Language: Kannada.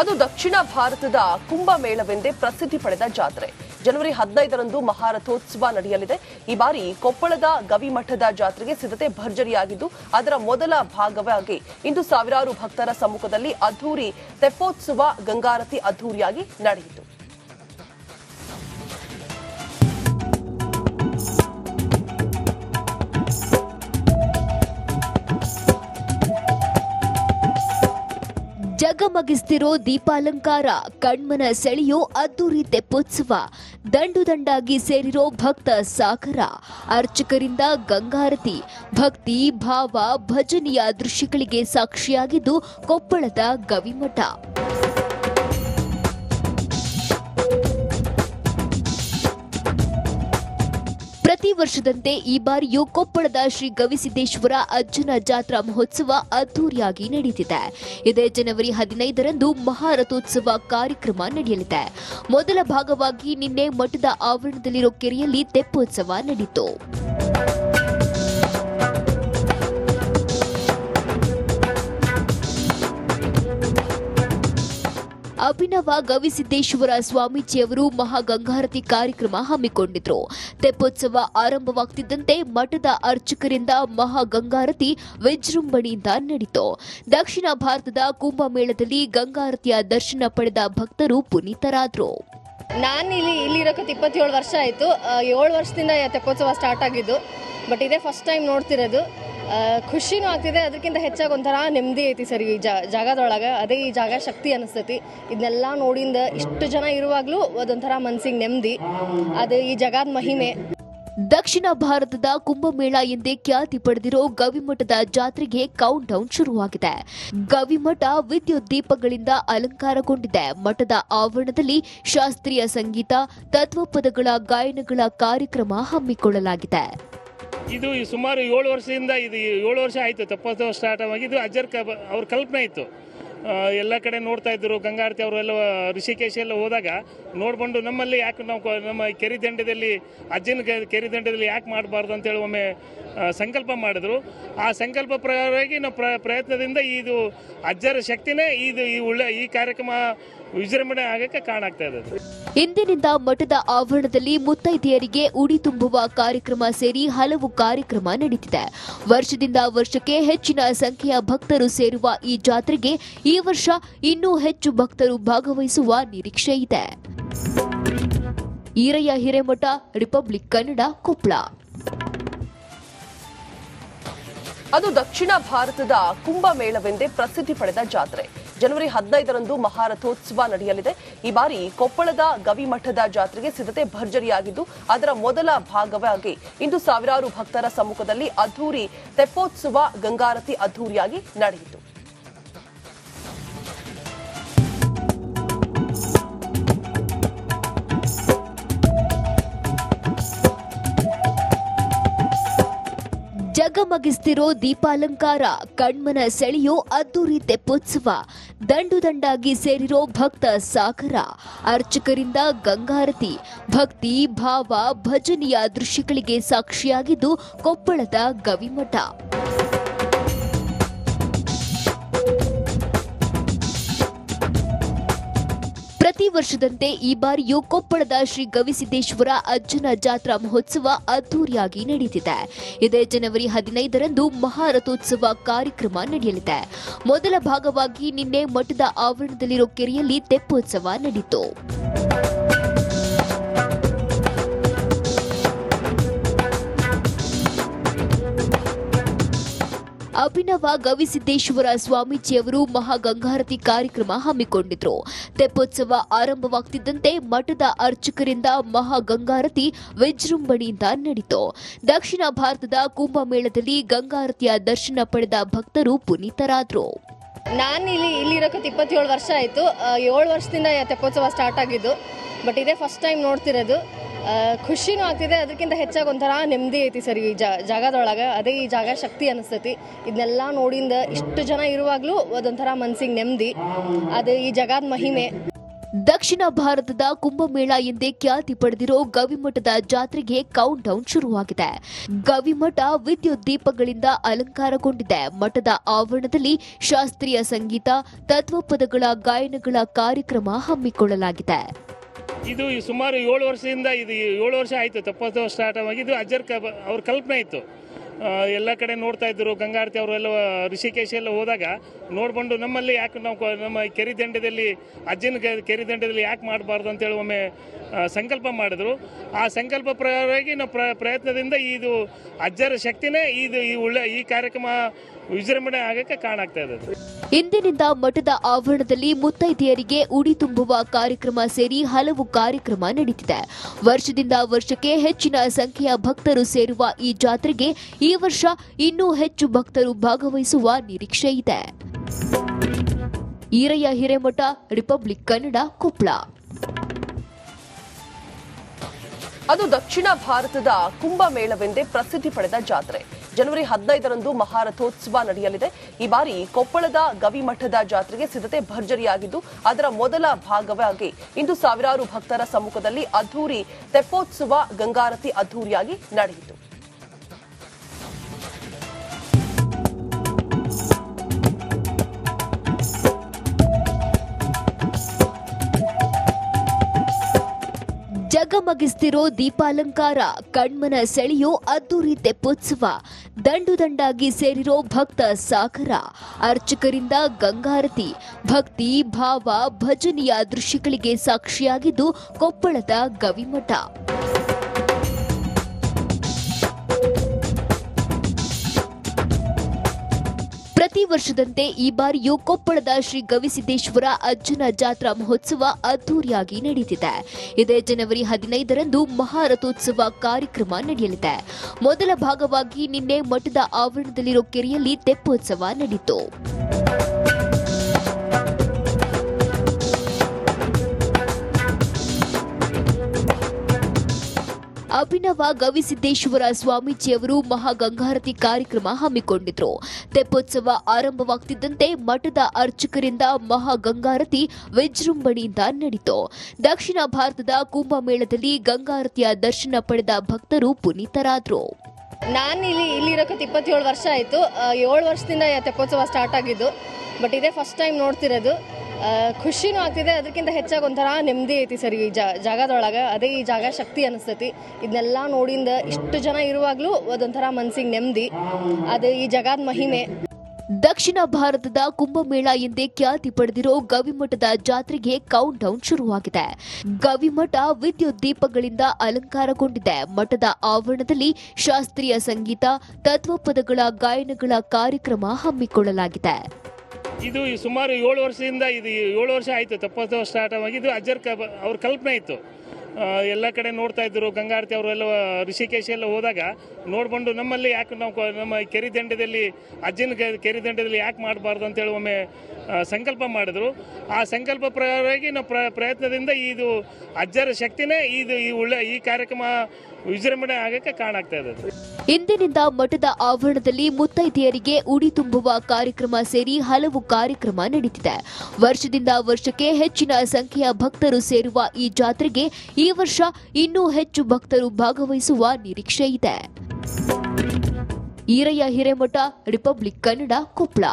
ಅದು ದಕ್ಷಿಣ ಭಾರತದ ಕುಂಭಮೇಳವೆಂದೇ ಪ್ರಸಿದ್ಧಿ ಪಡೆದ ಜಾತ್ರೆ. ಜನವರಿ 15ರಂದು ಮಹಾರಥೋತ್ಸವ ನಡೆಯಲಿದೆ. ಈ ಬಾರಿ ಕೊಪ್ಪಳದ ಗವಿಮಠದ ಜಾತ್ರೆಗೆ ಸಿದ್ಧತೆ ಭರ್ಜರಿಯಾಗಿದ್ದು, ಅದರ ಮೊದಲ ಭಾಗವಾಗಿ ಇಂದು ಸಾವಿರಾರು ಭಕ್ತರ ಸಮ್ಮುಖದಲ್ಲಿ ಅದ್ದೂರಿ ತೆಪ್ಪೋತ್ಸವ ಗಂಗಾರತಿ ಅದ್ದೂರಿಯಾಗಿ ನಡೆಯಿತು. ಜಗಮಗಿಸ್ತಿರೋ ದೀಪಾಲಂಕಾರ, ಕಣ್ಮನ ಸೆಳೆಯೋ ಅದ್ದೂರಿ ತೆಪ್ಪೋತ್ಸವ, ದಂಡು ದಂಡಾಗಿ ಸೇರಿರೋ ಭಕ್ತ ಸಾಗರ, ಅರ್ಚಕರಿಂದ ಗಂಗಾರತಿ, ಭಕ್ತಿ ಭಾವ ಭಜನೆಯ ದೃಶ್ಯಗಳಿಗೆ ಸಾಕ್ಷಿಯಾಗಿದ್ದು ಕೊಪ್ಪಳದ ಗವಿಮಠ. ಪ್ರತಿ ವರ್ಷದಂತೆ ಈ ಬಾರಿಯೂ ಕೊಪ್ಪಳದ ಶ್ರೀ ಗವಿಸಿದ್ದೇಶ್ವರ ಅಜ್ಜನ ಜಾತ್ರಾ ಮಹೋತ್ಸವ ಅದ್ದೂರಿಯಾಗಿ ನಡೆಯುತ್ತಿದೆ. ಇದೇ ಜನವರಿ 15ರಂದು ಮಹಾರಥೋತ್ಸವ ಕಾರ್ಯಕ್ರಮ ನಡೆಯಲಿದೆ. ಮೊದಲ ಭಾಗವಾಗಿ ನಿನ್ನೆ ಮಠದ ಆವರಣದಲ್ಲಿರೋ ಕೆರೆಯಲ್ಲಿ ತೆಪ್ಪೋತ್ಸವ ನಡೆಯಿತು. ಅಭಿನವ ಗವಿಸಿದ್ದೇಶ್ವರ ಸ್ವಾಮೀಜಿಯವರು ಮಹಾಗಂಗಾರತಿ ಕಾರ್ಯಕ್ರಮ ಹಮ್ಮಿಕೊಂಡಿದ್ರು. ತೆಪ್ಪೋತ್ಸವ ಆರಂಭವಾಗುತ್ತಿದ್ದಂತೆ ಮಠದ ಅರ್ಚಕರಿಂದ ಮಹಾಗಂಗಾರತಿ ವಿಜೃಂಭಣೆಯಿಂದ ನಡೆಯಿತು. ದಕ್ಷಿಣ ಭಾರತದ ಕುಂಭಮೇಳದಲ್ಲಿ ಗಂಗಾರತಿಯ ದರ್ಶನ ಪಡೆದ ಭಕ್ತರು ಪುನೀತರಾದರು. ನಾನು ಇಲ್ಲಿರೋಕೆ 27 ವರ್ಷ ಆಯಿತು. 7 ವರ್ಷದಿಂದ ತೆಪ್ಪೋತ್ಸವ ಸ್ಟಾರ್ಟ್ ಆಗಿದ್ದು, ಬಟ್ ಇದೇ ಫಸ್ಟ್ ಟೈಮ್ ನೋಡ್ತಿರೋದು. ಖುಷಿನೂ ಆಗ್ತಿದೆ, ಅದಕ್ಕಿಂತ ಹೆಚ್ಚಾಗಿ ಒಂಥರ ನೆಮ್ಮದಿ ಐತಿ ಸರ್ ಈ ಜಾಗದೊಳಗೆ. ಅದೇ ಈ ಜಾಗ ಶಕ್ತಿ ಅನಿಸ್ತೈತಿ. ಇದನ್ನೆಲ್ಲ ನೋಡಿಂದ ಇಷ್ಟು ಜನ ಇರುವಾಗಲೂ ಅದೊಂಥರ ಮನಸ್ಸಿಗೆ ನೆಮ್ಮದಿ. ಅದು ಈ ಜಾಗದ ಮಹಿಮೆ. ದಕ್ಷಿಣ ಭಾರತದ ಕುಂಭಮೇಳ ಎಂದೇ ಖ್ಯಾತಿ ಪಡೆದಿರೋ ಗವಿಮಠದ ಜಾತ್ರೆಗೆ ಕೌಂಟ್ ಡೌನ್ ಶುರುವಾಗಿದೆ. ಗವಿಮಠ ವಿದ್ಯುತ್ ದೀಪಗಳಿಂದ ಅಲಂಕಾರಗೊಂಡಿದೆ. ಮಠದ ಆವರಣದಲ್ಲಿ ಶಾಸ್ತ್ರೀಯ ಸಂಗೀತ, ತತ್ವಪದಗಳ ಗಾಯನಗಳ ಕಾರ್ಯಕ್ರಮ ಹಮ್ಮಿಕೊಳ್ಳಲಾಗಿದೆ. ಇದು ಸುಮಾರು 7 ವರ್ಷದಿಂದ 7 ವರ್ಷ ಆಯಿತು ತೆಪ್ಪೋತ್ಸವ ಸ್ಟಾರ್ಟ್ ಆಗಿ. ಇದು ಅಜ್ಜರ್ ಅವ್ರ ಕಲ್ಪನೆ ಇತ್ತು. ಎಲ್ಲ ಕಡೆ ನೋಡ್ತಾ ಇದ್ರು ಗಂಗಾರತಿ. ಅವರೆಲ್ಲ ಋಷಿಕೇಶ ಎಲ್ಲ ಹೋದಾಗ ನೋಡ್ಕೊಂಡು ನಮ್ಮಲ್ಲಿ ಯಾಕೆ ನಾವು ನಮ್ಮ ಕೆರೆ ದಂಡದಲ್ಲಿ ಅಜ್ಜನ ಕೆರೆ ದಂಡದಲ್ಲಿ ಯಾಕೆ ಮಾಡಬಾರ್ದು ಅಂತೇಳಿ ಒಮ್ಮೆ ಸಂಕಲ್ಪ ಮಾಡಿದ್ರು. ಆ ಸಂಕಲ್ಪ ಪ್ರಕಾರವಾಗಿ ನಾವು ಪ್ರಯತ್ನದಿಂದ ಇದು ಅಜ್ಜರ ಶಕ್ತಿನೇ ಈ ಕಾರ್ಯಕ್ರಮ ವಿಜೃಂಭಣೆ ಆಗಕ್ಕೆ ಕಾರಣ ಆಗ್ತಾ ಇದೆ. ಇಂದಿನಿಂದ ಮಠದ ಆವರಣದಲ್ಲಿ ಮುತ್ತೈದೆಯರಿಗೆ ಉಡಿ ತುಂಬುವ ಕಾರ್ಯಕ್ರಮ ಸೇರಿ ಹಲವು ಕಾರ್ಯಕ್ರಮ ನಡೆಯುತ್ತಿದೆ. ವರ್ಷದಿಂದ ವರ್ಷಕ್ಕೆ ಹೆಚ್ಚಿನ ಸಂಖ್ಯೆಯ ಭಕ್ತರು ಸೇರುವ ಈ ಜಾತ್ರೆಗೆ ಈ ವರ್ಷ ಇನ್ನೂ ಹೆಚ್ಚು ಭಕ್ತರು ಭಾಗವಹಿಸುವ ನಿರೀಕ್ಷೆ ಇದೆ. ಈರಯ್ಯ ಹಿರೇಮಠ, ರಿಪಬ್ಲಿಕ್ ಕನ್ನಡ, ಕೊಪ್ಪಳ. ಅದು ದಕ್ಷಿಣ ಭಾರತದ ಕುಂಭಮೇಳವೆಂದೇ ಪ್ರಸಿದ್ಧಿ ಪಡೆದ ಜಾತ್ರೆ. ಜನವರಿ 15ರಂದು ಮಹಾರಥೋತ್ಸವ ನಡೆಯಲಿದೆ. ಈ ಬಾರಿ ಕೊಪ್ಪಳದ ಗವಿಮಠದ ಜಾತ್ರೆಗೆ ಸಿದ್ಧತೆ ಭರ್ಜರಿಯಾಗಿದ್ದು, ಅದರ ಮೊದಲ ಭಾಗವಾಗಿ ಇಂದು ಸಾವಿರಾರು ಭಕ್ತರ ಸಮ್ಮುಖದಲ್ಲಿ ಅದ್ದೂರಿ ತೆಪ್ಪೋತ್ಸವ ಗಂಗಾರತಿ ಅದ್ದೂರಿಯಾಗಿ ನಡೆಯಿತು. ಜಗಮಗಿಸ್ತಿರೋ ದೀಪಾಲಂಕಾರ, ಕಣ್ಮನ ಸೆಳೆಯೋ ಅದ್ದೂರಿ ತೆಪ್ಪೋತ್ಸವ, ದಂಡು ದಂಡಾಗಿ ಸೇರಿರೋ ಭಕ್ತ ಸಾಗರ, ಅರ್ಚಕರಿಂದ ಗಂಗಾರತಿ, ಭಕ್ತಿ ಭಾವ ಭಜನೆಯ ದೃಶ್ಯಗಳಿಗೆ ಸಾಕ್ಷಿಯಾಗಿದ್ದು ಕೊಪ್ಪಳದ ಗವಿಮಠ. ಪ್ರತಿ ವರ್ಷದಂತೆ ಈ ಬಾರಿಯೂ ಕೊಪ್ಪಳದ ಶ್ರೀ ಗವಿಸಿದ್ದೇಶ್ವರ ಅಜ್ಜನ ಜಾತ್ರಾ ಮಹೋತ್ಸವ ಅದ್ದೂರಿಯಾಗಿ ನಡೆಯುತ್ತಿದೆ. ಇದೇ ಜನವರಿ 15ರಂದು ಮಹಾರಥೋತ್ಸವ ಕಾರ್ಯಕ್ರಮ ನಡೆಯಲಿದೆ. ಮೊದಲ ಭಾಗವಾಗಿ ನಿನ್ನೆ ಮಠದ ಆವರಣದಲ್ಲಿರೋ ಕೆರೆಯಲ್ಲಿ ತೆಪ್ಪೋತ್ಸವ ನಡೆಯಿತು. ಅಭಿನವ ಗವಿಸಿದ್ದೇಶ್ವರ ಸ್ವಾಮೀಜಿಯವರು ಮಹಾಗಂಗಾರತಿ ಕಾರ್ಯಕ್ರಮ ಹಮ್ಮಿಕೊಂಡಿದ್ರು. ತೆಪ್ಪೋತ್ಸವ ಆರಂಭವಾಗುತ್ತಿದ್ದಂತೆ ಮಠದ ಅರ್ಚಕರಿಂದ ಮಹಾಗಂಗಾರತಿ ವಿಜೃಂಭಣೆಯಿಂದ ನಡೆಯಿತು. ದಕ್ಷಿಣ ಭಾರತದ ಕುಂಭಮೇಳದಲ್ಲಿ ಗಂಗಾರತಿಯ ದರ್ಶನ ಪಡೆದ ಭಕ್ತರು ಪುನೀತರಾದರು. ನಾನು ಇಲ್ಲಿರೋಕೆ 27 ವರ್ಷ ಆಯಿತು. 7 ವರ್ಷದಿಂದ ತೆಪ್ಪೋತ್ಸವ ಸ್ಟಾರ್ಟ್ ಆಗಿದ್ದು, ಬಟ್ ಇದೇ ಫಸ್ಟ್ ಟೈಮ್ ನೋಡ್ತಿರೋದು. ಖುಷಿನೂ ಆಗ್ತಿದೆ, ಅದಕ್ಕಿಂತ ಹೆಚ್ಚಾಗಿ ಒಂಥರ ನೆಮ್ಮದಿ ಐತಿ ಸರ್ ಈ ಜಾಗದೊಳಗೆ. ಅದೇ ಈ ಜಾಗ ಶಕ್ತಿ ಅನಿಸ್ತೈತಿ. ಇದನ್ನೆಲ್ಲ ನೋಡಿಂದ ಇಷ್ಟು ಜನ ಇರುವಾಗಲೂ ಅದೊಂಥರ ಮನಸ್ಸಿಗೆ ನೆಮ್ಮದಿ. ಅದು ಈ ಜಾಗದ ಮಹಿಮೆ. ದಕ್ಷಿಣ ಭಾರತದ ಕುಂಭಮೇಳ ಎಂದೇ ಖ್ಯಾತಿ ಪಡೆದಿರೋ ಗವಿಮಠದ ಜಾತ್ರೆಗೆ ಕೌಂಟ್ ಡೌನ್ ಶುರುವಾಗಿದೆ. ಗವಿಮಠ ವಿದ್ಯುತ್ ದೀಪಗಳಿಂದ ಅಲಂಕಾರಗೊಂಡಿದೆ. ಮಠದ ಆವರಣದಲ್ಲಿ ಶಾಸ್ತ್ರೀಯ ಸಂಗೀತ, ತತ್ವಪದಗಳ ಗಾಯನಗಳ ಕಾರ್ಯಕ್ರಮ ಹಮ್ಮಿಕೊಳ್ಳಲಾಗಿದೆ. ಇದು ಸುಮಾರು 7 ವರ್ಷದಿಂದ 7 ವರ್ಷ ಆಯಿತು ತೆಪ್ಪೋತ್ಸವ ಸ್ಟಾರ್ಟ್ ಆಗಿ. ಇದು ಅಜ್ಜರ್ ಅವ್ರ ಕಲ್ಪನೆ ಇತ್ತು. ಎಲ್ಲ ಕಡೆ ನೋಡ್ತಾ ಇದ್ದರು. ಗಂಗಾರತಿ ಅವರೆಲ್ಲ ಋಷಿಕೇಶ ಎಲ್ಲ ಹೋದಾಗ ನೋಡ್ಕೊಂಡು ನಮ್ಮಲ್ಲಿ ಯಾಕೆ ನಾವು ನಮ್ಮ ಕೆರೆದಂಡದಲ್ಲಿ ಅಜ್ಜನ ಕೆರೆದಂಡದಲ್ಲಿ ಯಾಕೆ ಮಾಡಬಾರ್ದು ಅಂತೇಳಿ ಒಮ್ಮೆ ಸಂಕಲ್ಪ ಮಾಡಿದ್ರು. ಆ ಸಂಕಲ್ಪ ಪ್ರಕಾರವಾಗಿ ನಾವು ಪ್ರಯತ್ನದಿಂದ ಇದು ಅಜ್ಜರ ಶಕ್ತಿನೇ ಈ ಕಾರ್ಯಕ್ರಮ ವಿಜೃಂಭಣೆ ಆಗಕ್ಕೆ ಕಾರಣ ಆಗ್ತಾ ಇದೆ. ಇಂದಿನಿಂದ ಮಠದ ಆವರಣದಲ್ಲಿ ಮುತ್ತೈದೆಯರಿಗೆ ಉಡಿ ತುಂಬುವ ಕಾರ್ಯಕ್ರಮ ಸೇರಿ ಹಲವು ಕಾರ್ಯಕ್ರಮ ನಡೆದಿದೆ. ವರ್ಷದಿಂದ ವರ್ಷಕ್ಕೆ ಹೆಚ್ಚಿನ ಸಂಖ್ಯೆಯ ಭಕ್ತರು ಸೇರುವ ಈ ಜಾತ್ರೆಗೆ ಈ ವರ್ಷ ಇನ್ನೂ ಹೆಚ್ಚು ಭಕ್ತರು ಭಾಗವಹಿಸುವ ನಿರೀಕ್ಷೆ ಇದೆ. ಈರಯ್ಯ ಹಿರೇಮಠ, ರಿಪಬ್ಲಿಕ್ ಕನ್ನಡ, ಕೊಪ್ಪಳ. ಅದು ದಕ್ಷಿಣ ಭಾರತದ ಕುಂಭಮೇಳವೆಂದೇ ಪ್ರಸಿದ್ಧಿ ಪಡೆದ ಜಾತ್ರೆ. ಜನವರಿ 15ರಂದು ಮಹಾರಥೋತ್ಸವ ನಡೆಯಲಿದೆ. ಈ ಬಾರಿ ಕೊಪ್ಪಳದ ಗವಿಮಠದ ಜಾತ್ರೆಗೆ ಸಿದ್ಧತೆ ಭರ್ಜರಿಯಾಗಿದ್ದು, ಅದರ ಮೊದಲ ಭಾಗವಾಗಿ ಇಂದು ಸಾವಿರಾರು ಭಕ್ತರ ಸಮ್ಮುಖದಲ್ಲಿ ಅದ್ದೂರಿ ತೆಪ್ಪೋತ್ಸವ ಗಂಗಾರತಿ ಅದ್ದೂರಿಯಾಗಿ ನಡೆಯಿತು. ಜಗಮಗಿಸ್ತಿರೋ ದೀಪಾಲಂಕಾರ, ಕಣ್ಮನ ಸೆಳೆಯೋ ಅದ್ದೂರಿ ತೆಪ್ಪೋತ್ಸವ, ದಂಡು ದಂಡಾಗಿ ಸೇರಿರೋ ಭಕ್ತ ಸಾಗರ, ಅರ್ಚಕರಿಂದ ಗಂಗಾರತಿ, ಭಕ್ತಿ ಭಾವ ಭಜನೆಯ ದೃಶ್ಯಗಳಿಗೆ ಸಾಕ್ಷಿಯಾಗಿದ್ದು ಕೊಪ್ಪಳದ ಗವಿಮಠ. ಪ್ರತಿ ವರ್ಷದಂತೆ ಈ ಬಾರಿಯೂ ಕೊಪ್ಪಳದ ಶ್ರೀ ಗವಿಸಿದ್ದೇಶ್ವರ ಅಜ್ಜನ ಜಾತ್ರಾ ಮಹೋತ್ಸವ ಅದ್ದೂರಿಯಾಗಿ ನಡೆದಿದೆ. ಇದೇ ಜನವರಿ 15ರಂದು ಮಹಾರಥೋತ್ಸವ ಕಾರ್ಯಕ್ರಮ ನಡೆಯಲಿದೆ. ಮೊದಲ ಭಾಗವಾಗಿ ನಿನ್ನೆ ಮಠದ ಆವರಣದಲ್ಲಿರೋ ಕೆರೆಯಲ್ಲಿ ತೆಪ್ಪೋತ್ಸವ ನಡೆಯಿತು. ಅಭಿನವ ಗವಿಸಿದ್ದೇಶ್ವರ ಸ್ವಾಮೀಜಿಯವರು ಮಹಾಗಂಗಾರತಿ ಕಾರ್ಯಕ್ರಮ ಹಮ್ಮಿಕೊಂಡಿದ್ರು. ತೆಪ್ಪೋತ್ಸವ ಆರಂಭವಾಗುತ್ತಿದ್ದಂತೆ ಮಠದ ಅರ್ಚಕರಿಂದ ಮಹಾಗಂಗಾರತಿ ವಿಜೃಂಭಣೆಯಿಂದ ನಡೆಯಿತು. ದಕ್ಷಿಣ ಭಾರತದ ಕುಂಭಮೇಳದಲ್ಲಿ ಗಂಗಾರತಿಯ ದರ್ಶನ ಪಡೆದ ಭಕ್ತರು ಪುನೀತರಾದರು. ನಾನು ಇಲ್ಲಿರೋಕೆ 27 ವರ್ಷ ಆಯಿತು. 7 ವರ್ಷದಿಂದ ತೆಪ್ಪೋತ್ಸವ ಸ್ಟಾರ್ಟ್ ಆಗಿದ್ದು. ಬಟ್ ಇದೇ ಫಸ್ಟ್ ಟೈಮ್ ನೋಡ್ತಿರೋದು. ಖುಷಿನೂ ಆಗ್ತಿದೆ. ಅದಕ್ಕಿಂತ ಹೆಚ್ಚಾಗಿ ಒಂಥರ ನೆಮ್ಮದಿ ಐತಿ ಸರ್ ಈ ಜಾಗದೊಳಗೆ. ಅದೇ ಈ ಜಾಗ ಶಕ್ತಿ ಅನಿಸ್ತೈತಿ. ಇದನ್ನೆಲ್ಲ ನೋಡಿಂದ ಇಷ್ಟು ಜನ ಇರುವಾಗಲೂ ಅದೊಂಥರ ಮನಸ್ಸಿಗೆ ನೆಮ್ಮದಿ. ಅದು ಈ ಜಾಗದ ಮಹಿಮೆ. ದಕ್ಷಿಣ ಭಾರತದ ಕುಂಭಮೇಳ ಎಂದೇ ಖ್ಯಾತಿ ಪಡೆದಿರೋ ಗವಿಮಠದ ಜಾತ್ರೆಗೆ ಕೌಂಟ್ ಡೌನ್ ಶುರುವಾಗಿದೆ. ಗವಿಮಠ ವಿದ್ಯುತ್ ದೀಪಗಳಿಂದ ಅಲಂಕಾರಗೊಂಡಿದೆ. ಮಠದ ಆವರಣದಲ್ಲಿ ಶಾಸ್ತ್ರೀಯ ಸಂಗೀತ, ತತ್ವಪದಗಳ ಗಾಯನಗಳ ಕಾರ್ಯಕ್ರಮ ಹಮ್ಮಿಕೊಳ್ಳಲಾಗಿದೆ. ಇದು ಸುಮಾರು 7 ವರ್ಷದಿಂದ 7 ವರ್ಷ ಆಯಿತು ತೆಪ್ಪೋತ್ಸವ ಸ್ಟಾರ್ಟ್ ಆಗಿ. ಇದು ಅಜ್ಜರ್ ಅವ್ರ ಕಲ್ಪನೆ ಇತ್ತು. ಎಲ್ಲ ಕಡೆ ನೋಡ್ತಾ ಇದ್ದರು. ಗಂಗಾರತಿ ಅವರೆಲ್ಲ ಋಷಿಕೇಶ ಎಲ್ಲ ಹೋದಾಗ ನೋಡ್ಕೊಂಡು ನಮ್ಮಲ್ಲಿ ಯಾಕೆ ನಾವು ನಮ್ಮ ಕೆರೆದಂಡದಲ್ಲಿ ಅಜ್ಜನ ಕೆರೆದಂಡದಲ್ಲಿ ಯಾಕೆ ಮಾಡಬಾರ್ದು ಅಂತೇಳಿ ಒಮ್ಮೆ ಸಂಕಲ್ಪ ಮಾಡಿದ್ರು. ಆ ಸಂಕಲ್ಪ ಪ್ರಕಾರವಾಗಿ ನಾವು ಪ್ರಯತ್ನದಿಂದ ಇದು ಅಜ್ಜರ ಶಕ್ತಿನೇ ಈ ಕಾರ್ಯಕ್ರಮ ವಿಜೃಂಭಣೆ ಆಗಕ್ಕೆ ಕಾರಣ ಆಗ್ತಾ ಇದೆ. ಇಂದಿನಿಂದ ಮಠದ ಆವರಣದಲ್ಲಿ ಮುತ್ತೈದೆಯರಿಗೆ ಉಡಿ ತುಂಬುವ ಕಾರ್ಯಕ್ರಮ ಸೇರಿ ಹಲವು ಕಾರ್ಯಕ್ರಮ ನಡೆದಿದೆ. ವರ್ಷದಿಂದ ವರ್ಷಕ್ಕೆ ಹೆಚ್ಚಿನ ಸಂಖ್ಯೆಯ ಭಕ್ತರು ಸೇರುವ ಈ ಜಾತ್ರೆಗೆ ಈ ವರ್ಷ ಇನ್ನೂ ಹೆಚ್ಚು ಭಕ್ತರು ಭಾಗವಹಿಸುವ ನಿರೀಕ್ಷೆ ಇದೆ. ಈರಯ್ಯ ಹಿರೇಮಠ, ರಿಪಬ್ಲಿಕ್ ಕನ್ನಡ, ಕೊಪ್ಪಳ.